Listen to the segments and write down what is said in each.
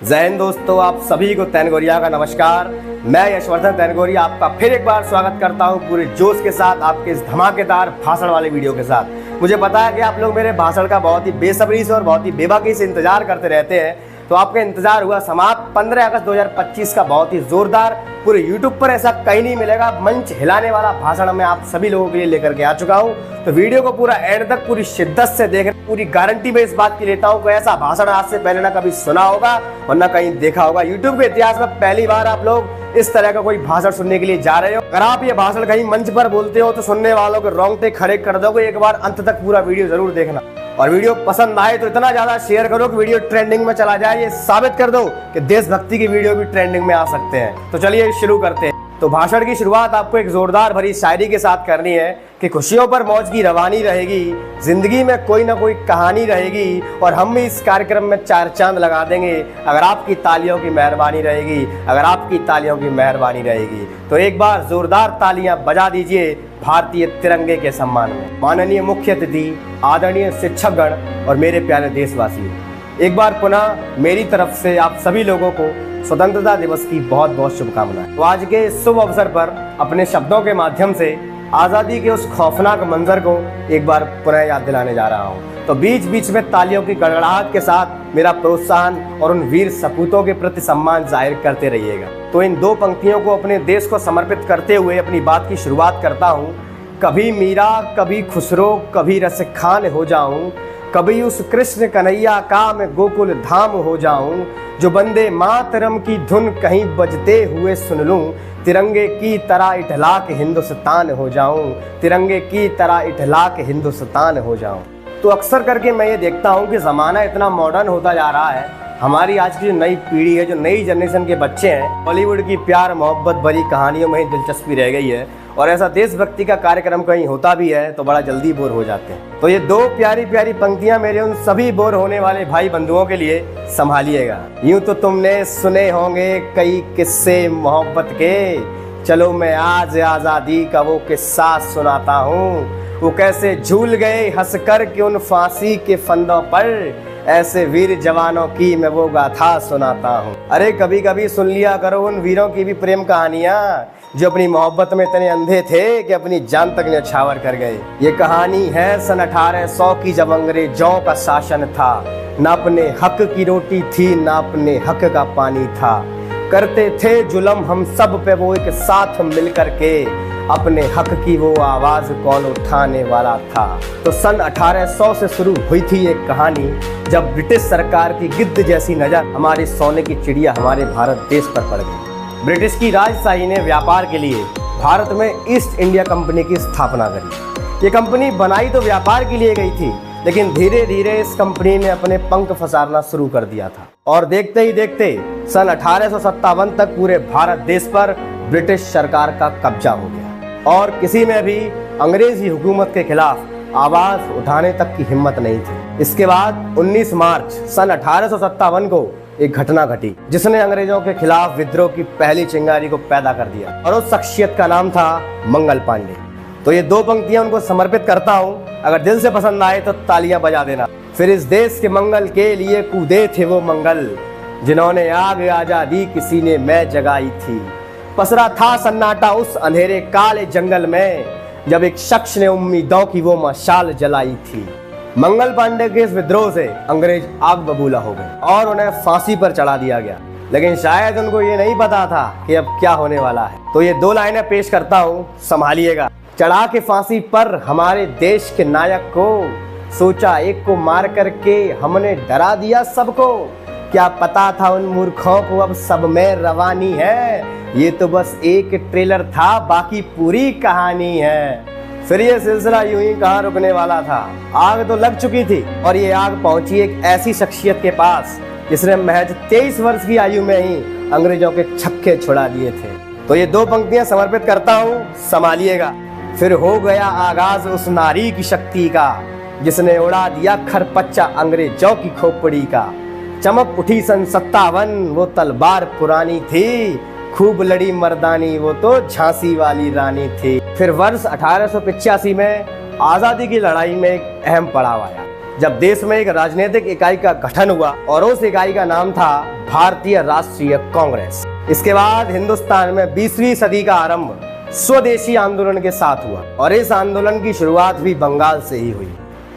जय हिंद दोस्तों, आप सभी को तैनगोरिया का नमस्कार। मैं यशवर्धन तैनगोरिया आपका फिर एक बार स्वागत करता हूं पूरे जोश के साथ आपके इस धमाकेदार भाषण वाले वीडियो के साथ। मुझे पता है कि आप लोग मेरे भाषण का बहुत ही बेसब्री से और बहुत ही बेबाकी से इंतजार करते रहते हैं, तो आपका इंतजार हुआ समाप्त। 15 अगस्त 2025 का बहुत ही जोरदार, पूरे यूट्यूब पर ऐसा कहीं नहीं मिलेगा, मंच हिलाने वाला भाषण मैं आप सभी लोगों के लिए लेकर के आ चुका हूं। तो वीडियो को पूरा एंड तक पूरी शिद्दत से देखें। पूरी गारंटी मैं इस बात की लेता हूं कि ऐसा भाषण आज से पहले ना कभी सुना होगा और ना कहीं देखा होगा। यूट्यूब के इतिहास में पहली बार आप लोग इस तरह का कोई भाषण सुनने के लिए जा रहे हो। अगर आप ये भाषण कहीं मंच पर बोलते हो तो सुनने वालों के रोंगटे खड़े कर दोगे। एक बार अंत तक पूरा वीडियो जरूर देखना, और वीडियो पसंद आए तो इतना ज्यादा शेयर करो कि वीडियो ट्रेंडिंग में चला जाए। ये साबित कर दो कि देशभक्ति की वीडियो भी ट्रेंडिंग में आ सकते हैं। तो चलिए शुरू करते हैं। तो भाषण की शुरुआत आपको एक जोरदार भरी शायरी के साथ करनी है कि खुशियों पर मौज की रवानी रहेगी, जिंदगी में कोई ना कोई कहानी रहेगी, और हम भी इस कार्यक्रम में 4 चांद लगा देंगे अगर आपकी तालियों की मेहरबानी रहेगी, अगर आपकी तालियों की मेहरबानी रहेगी। तो एक बार जोरदार तालियां बजा दीजिए भारतीय तिरंगे के सम्मान में। माननीय मुख्य अतिथि, आदरणीय शिक्षकगण और मेरे प्यारे देशवासियों, एक बार पुनः मेरी तरफ से आप सभी लोगों को स्वतंत्रता दिवस की बहुत बहुत शुभकामनाएं। तो आज के इस शुभ अवसर पर अपने शब्दों के माध्यम से आज़ादी के उस खौफनाक मंजर को एक बार पुनः याद दिलाने जा रहा हूँ। तो बीच बीच में तालियों की गड़गड़ाहट के साथ मेरा प्रोत्साहन और उन वीर सपूतों के प्रति सम्मान जाहिर करते रहिएगा। तो इन 2 पंक्तियों को अपने देश को समर्पित करते हुए अपनी बात की शुरुआत करता हूँ। कभी मीरा, कभी खुसरो, कभी रसिक खान हो जाऊं, कभी उस कृष्ण कन्हैया का मैं गोकुल धाम हो जाऊं, जो वंदे मातरम की धुन कहीं बजते हुए सुन लूं, तिरंगे की तरह इठला के हिंदुस्तान हो जाऊं, तिरंगे की तरह इठला के हिंदुस्तान हो जाऊं। तो अक्सर करके मैं ये देखता हूँ कि ज़माना इतना मॉडर्न होता जा रहा है, हमारी आज की जो नई पीढ़ी है, जो नई जनरेशन के बच्चे हैं, बॉलीवुड की प्यार मोहब्बत भरी कहानियों में ही दिलचस्पी रह गई है, और ऐसा देशभक्ति का कार्यक्रम कहीं होता भी है तो बड़ा जल्दी बोर हो जाते हैं। तो ये 2 प्यारी प्यारी पंक्तियां मेरे उन सभी बोर होने वाले भाई बंधुओं के लिए संभालिएगा। यूं तो तुमने सुने होंगे कई किस्से मोहब्बत के, चलो मैं आज आज़ादी का वो किस्सा सुनाता हूँ। वो कैसे झूल गए हंसकर के उन फांसी के फंदों पर, ऐसे वीर जवानों की मैं वो गाथा सुनाता हूँ। अरे कभी कभी सुन लिया करो उन वीरों की भी प्रेम कहानियाँ, जो अपनी मोहब्बत में इतने अंधे थे कि अपनी जान तक न्यौछावर कर गए। ये कहानी है सन 1800 की, जब अंग्रेजों का शासन था। न अपने हक की रोटी थी, न अपने हक का पानी था। करते थे जुल्म हम सब पे वो एक साथ मिल कर के, अपने हक की वो आवाज कौन उठाने वाला था। तो सन 1800 से शुरू हुई थी एक कहानी, जब ब्रिटिश सरकार की गिद्ध जैसी नजर हमारे सोने की चिड़िया हमारे भारत देश पर पड़ गई। ब्रिटिश की राजशाही ने व्यापार के लिए भारत में ईस्ट इंडिया कंपनी की स्थापना करी। ये कंपनी बनाई तो व्यापार के लिए गई थी, लेकिन धीरे धीरे इस कंपनी ने अपने पंख फसारना शुरू कर दिया था, और देखते ही देखते सन 1857 तक पूरे भारत देश पर ब्रिटिश सरकार का कब्जा हो गया, और किसी में भी अंग्रेजी हुकूमत के खिलाफ आवाज उठाने तक की हिम्मत नहीं थी। इसके बाद 19 मार्च सन 1857 को एक घटना घटी, जिसने अंग्रेजों के खिलाफ विद्रोह की पहली चिंगारी को पैदा कर दिया, और उस शख्सियत का नाम था मंगल पांडे। तो ये 2 पंक्तियां उनको समर्पित करता हूँ। अगर दिल से पसंद आए तो तालियां बजा देना। फिर इस देश के मंगल के लिए कूदे थे वो मंगल, जिन्होंने आग आजादी की सीने में जगाई थी। पसरा था सन्नाटा उस अंधेरे काले जंगल में, जब एक शख्स ने उम्मीदों की वो मशाल जलाई थी। मंगल पांडे के इस विद्रोह से अंग्रेज आग बबूला हो गए और उन्हें फांसी पर चढ़ा दिया गया, लेकिन शायद उनको ये नहीं पता था कि अब क्या होने वाला है। तो ये 2 लाइनें पेश करता हूँ, संभालिएगा। चढ़ा के फांसी पर हमारे देश के नायक को, सोचा एक को मार करके हमने डरा दिया सबको। क्या पता था उन मूर्खों को अब सब में रवानी है, ये तो बस एक ट्रेलर था, बाकी पूरी कहानी है। फिर ये सिलसिला यूं ही कहाँ रुकने वाला था। आग तो लग चुकी थी, और ये आग पहुंची एक ऐसी शख्सियत के पास जिसने महज 23 वर्ष की आयु में ही अंग्रेजों के छक्के छुड़ा दिए थे। तो ये 2 पंक्तियां समर्पित करता हूँ, संभालिएगा। फिर हो गया आगाज उस नारी की शक्ति का, जिसने उड़ा दिया खरपच्चा अंग्रेजों की खोपड़ी का। चमक उठी सन 57, वो तलवार पुरानी थी, खूब लड़ी मर्दानी, वो तो झांसी वाली रानी थी। फिर वर्ष 1885 में आज़ादी की लड़ाई में एक अहम पड़ाव आया। जब देश में एक राजनीतिक इकाई का गठन हुआ और उस इकाई का नाम था भारतीय राष्ट्रीय कांग्रेस। इसके बाद हिंदुस्तान में 20वीं सदी का आरंभ स्वदेशी आंदोलन के साथ हुआ और इस आंदोलन की शुरुआत भी बंगाल से ही हुई।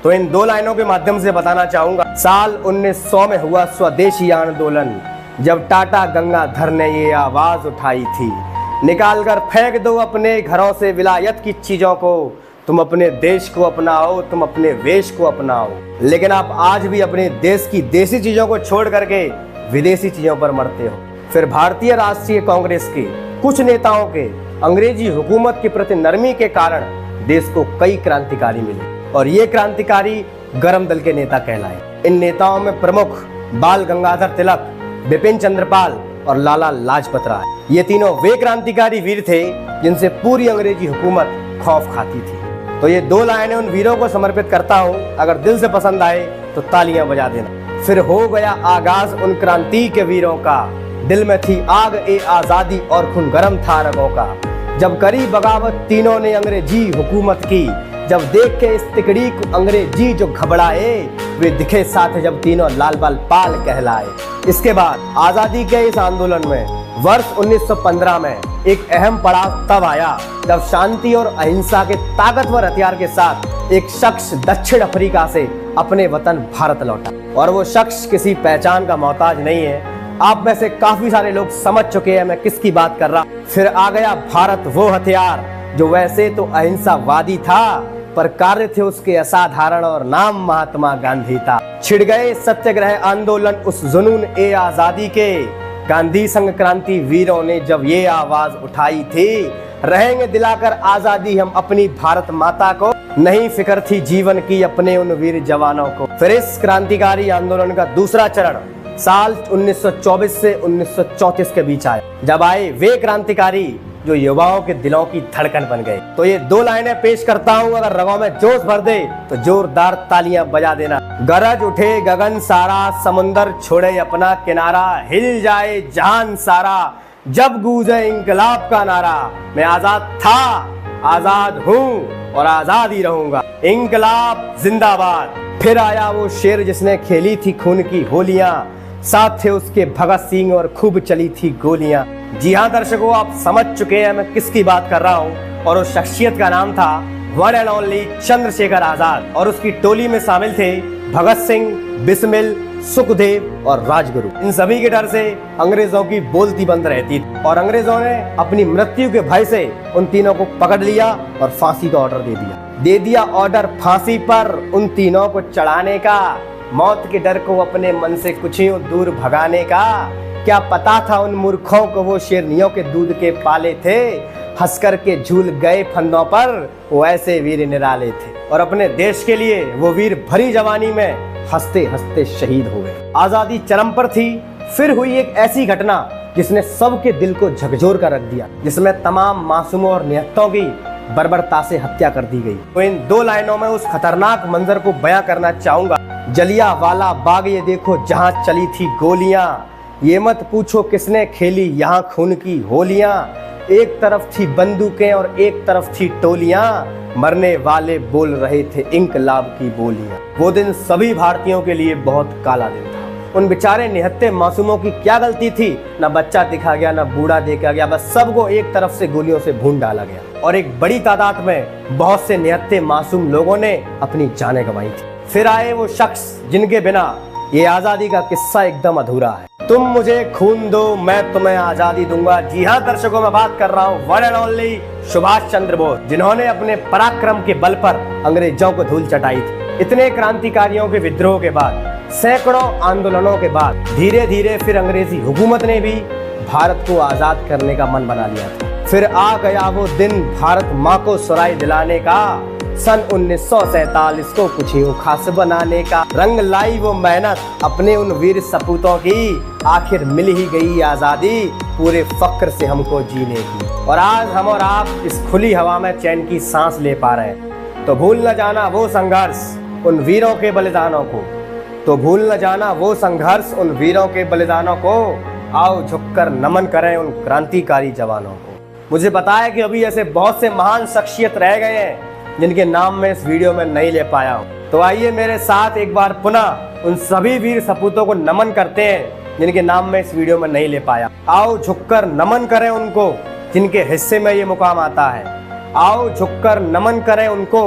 तो इन 2 लाइनों के माध्यम से बताना चाहूंगा, साल 1900 में हुआ स्वदेशी आंदोलन, जब टाटा गंगाधर ने ये आवाज उठाई थी, निकाल कर फेंक दो अपने घरों से विलायत की चीजों को, तुम अपने देश को अपनाओ, तुम अपने वेश को अपनाओ। लेकिन आप आज भी अपने देश की देसी चीजों को छोड़ करके विदेशी चीजों पर मरते हो। फिर भारतीय राष्ट्रीय कांग्रेस के कुछ नेताओं के अंग्रेजी हुकूमत के प्रति नरमी के कारण देश को कई क्रांतिकारी मिले और ये क्रांतिकारी गरम दल के नेता कहलाए। इन नेताओं में प्रमुख बाल गंगाधर तिलक, बिपिन चंद्रपाल और लाला लाजपत राय, ये तीनों वे क्रांतिकारी वीर थे जिनसे पूरी अंग्रेजी हुकूमत खौफ खाती थी। तो ये 2 लाइनें उन वीरों को समर्पित करता हूँ। अगर दिल से पसंद आए तो तालियां बजा देना। फिर हो गया आगाज उन क्रांति के वीरों का, दिल में थी आग ए आजादी और खून गर्म था रगों का। जब करी बगावत तीनों ने अंग्रेजी हुकूमत की, जब देख के इस तिकड़ी को अंग्रेजी जो घबराए, वे दिखे साथ जब तीनों लाल बाल पाल कहलाए। इसके बाद आजादी के इस आंदोलन में वर्ष 1915 में एक अहम पड़ाव तब आया जब शांति और अहिंसा के ताकतवर हथियार के साथ एक शख्स दक्षिण अफ्रीका से अपने वतन भारत लौटा। और वो शख्स किसी पहचान का मोहताज नहीं है। आप में से काफी सारे लोग समझ चुके हैं मैं किसकी बात कर रहा हूं। फिर आ गया भारत, वो हथियार जो वैसे तो अहिंसावादी था पर कार्य थे उसके असाधारण और नाम महात्मा गांधी था। छिड़ गए सत्याग्रह आंदोलन उस जुनून ए आजादी के, गांधी संग क्रांति वीरों ने जब ये आवाज उठाई थी, रहेंगे दिलाकर आजादी हम अपनी भारत माता को, नहीं फिक्र थी जीवन की अपने उन वीर जवानों को। फिर इस क्रांतिकारी आंदोलन का दूसरा चरण साल 1924 से 1934 के बीच आया, जब आए वे क्रांतिकारी जो युवाओं के दिलों की धड़कन बन गए। तो ये 2 लाइनें पेश करता हूँ, अगर रगों में जोश भर दे तो जोरदार तालियां बजा देना। गरज उठे गगन सारा, समुंदर छोड़े अपना किनारा, हिल जाए जहान सारा, जब गूंजे इंकलाब का नारा। मैं आजाद था, आजाद हूँ और आजाद ही रहूंगा, इंकलाब जिंदाबाद। फिर आया वो शेर जिसने खेली थी खून की होलियां, साथ थे उसके भगत सिंह और खूब चली थी गोलियां। जी हाँ दर्शकों, आप समझ चुके हैं मैं किसकी बात कर रहा हूँ और उस शख्सियत का नाम था one and only Chandrashekhar Azad. और उसकी टोली में शामिल थे भगत सिंह, बिस्मिल, सुखदेव और राजगुरु। इन सभी के डर से अंग्रेजों की बोलती बंद रहती थी और अंग्रेजों ने अपनी मृत्यु के भय से उन तीनों को पकड़ लिया और फांसी का ऑर्डर दे दिया ऑर्डर फांसी पर उन तीनों को चढ़ाने का, मौत के डर को अपने मन से कुछ ही दूर भगाने का। क्या पता था उन मूर्खों को वो शेरनियों के दूध के पाले थे, हंसकर के झूल गए फंदों पर वो ऐसे वीर निराले थे। और अपने देश के लिए वो वीर भरी जवानी में हंसते हंसते शहीद हो गए। आजादी चरम पर थी। फिर हुई एक ऐसी घटना जिसने सबके दिल को झकझोर कर रख दिया, जिसमें तमाम मासूमों और निहत्तों की बर्बरता से हत्या कर दी गई। तो इन 2 लाइनों में उस खतरनाक मंजर को बयां करना चाहूंगा। जलियांवाला बाग ये देखो जहां चली थी गोलियां, ये मत पूछो किसने खेली यहाँ खून की होलियां। एक तरफ थी बंदूकें और एक तरफ थी टोलियां, मरने वाले बोल रहे थे इंकलाब की बोलियां। वो दिन सभी भारतीयों के लिए बहुत काला दिन था। उन बेचारे निहत्ते मासूमों की क्या गलती थी? ना बच्चा दिखा गया, ना बूढ़ा देखा गया, बस सबको एक तरफ से गोलियों से भून डाला गया और एक बड़ी तादाद में बहुत से निहत्ते मासूम लोगों ने अपनी जानें गंवाई थी। फिर आए वो शख्स जिनके बिना ये आजादी का किस्सा एकदम अधूरा है। तुम मुझे खून दो, मैं तुम्हें आजादी दूंगा। जी हाँ दर्शकों, मैं बात कर रहा हूँ one and only Subhash Chandra Bose, जिन्होंने अपने पराक्रम के बल पर अंग्रेजों को धूल चटाई थी। इतने क्रांतिकारियों के विद्रोह के बाद, सैकड़ों आंदोलनों के बाद धीरे धीरे फिर अंग्रेजी हुकूमत ने भी भारत को आजाद करने का मन बना लिया था। फिर आ गया वो दिन भारत माँ को सुराई दिलाने का, सन 1947 को कुछ ही खास बनाने का। रंग लाई वो मेहनत अपने उन वीर सपूतों की, आखिर मिल ही गई आजादी पूरे फक्र से हमको जीने की। और आज हम और आप इस खुली हवा में चैन की सांस ले पा रहे हैं। तो भूल न जाना वो संघर्ष उन वीरों के बलिदानों को, तो भूल न जाना वो संघर्ष उन वीरों के बलिदानों को। आओ झुककर नमन करें उन क्रांतिकारी जवानों को। मुझे पता है कि अभी ऐसे बहुत से महान शख्सियत रह गए हैं जिनके नाम मैं इस वीडियो में नहीं ले पाया हूँ, तो आइए मेरे साथ एक बार पुनः उन सभी वीर सपूतों को नमन करते हैं जिनके नाम मैं इस वीडियो में नहीं ले पाया। आओ झुककर नमन करें उनको जिनके हिस्से में ये मुकाम आता है। आओ झुककर नमन करें उनको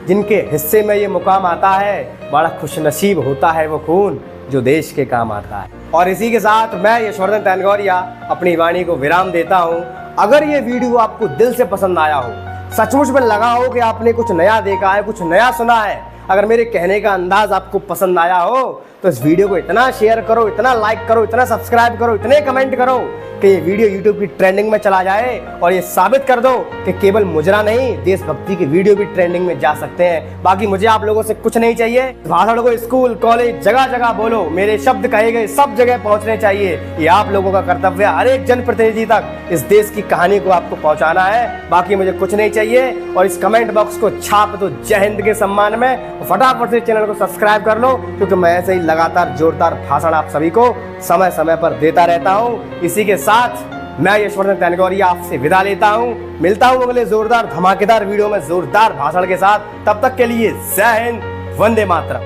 जिनके हिस्से में ये मुकाम आता है। बड़ा खुशनसीब होता है वो खून जो देश के काम आता है। और इसी के साथ मैं यशवर्धन तैनगोरिया अपनी वाणी को विराम देता हूँ। अगर ये वीडियो आपको दिल से पसंद आया हो, सचमुच में लगा हो कि आपने कुछ नया देखा है, कुछ नया सुना है, अगर मेरे कहने का अंदाज आपको पसंद आया हो तो इस वीडियो को इतना शेयर करो, इतना लाइक करो, इतना सब्सक्राइब करो, इतने कमेंट करो कि ये वीडियो YouTube की ट्रेंडिंग में चला जाए और ये साबित कर दो कि केवल मुजरा नहीं, देशभक्ति की वीडियो भी ट्रेंडिंग में जा सकते हैं। बाकी मुझे आप लोगों से कुछ नहीं चाहिए। भाषण को स्कूल, कॉलेज, जगह जगह बोलो। मेरे शब्द कहे गए सब जगह पहुंचने चाहिए। ये आप लोगों का कर्तव्य है। हर एक जनप्रतिनिधि तक इस देश की कहानी को आपको पहुंचाना है। बाकी मुझे कुछ नहीं चाहिए। और इस कमेंट बॉक्स को छाप दो जय हिंद के सम्मान में। फटाफट से चैनल को सब्सक्राइब कर लो, क्योंकि मैं ऐसे ही लगातार जोरदार भाषण आप सभी को समय समय पर देता रहता हूं। इसी के साथ मैं यशवर्धन तैनगोरिया आपसे विदा लेता हूं। मिलता हूं अगले जोरदार धमाकेदार वीडियो में जोरदार भाषण के साथ। तब तक के लिए जय हिंद, वंदे मातरम।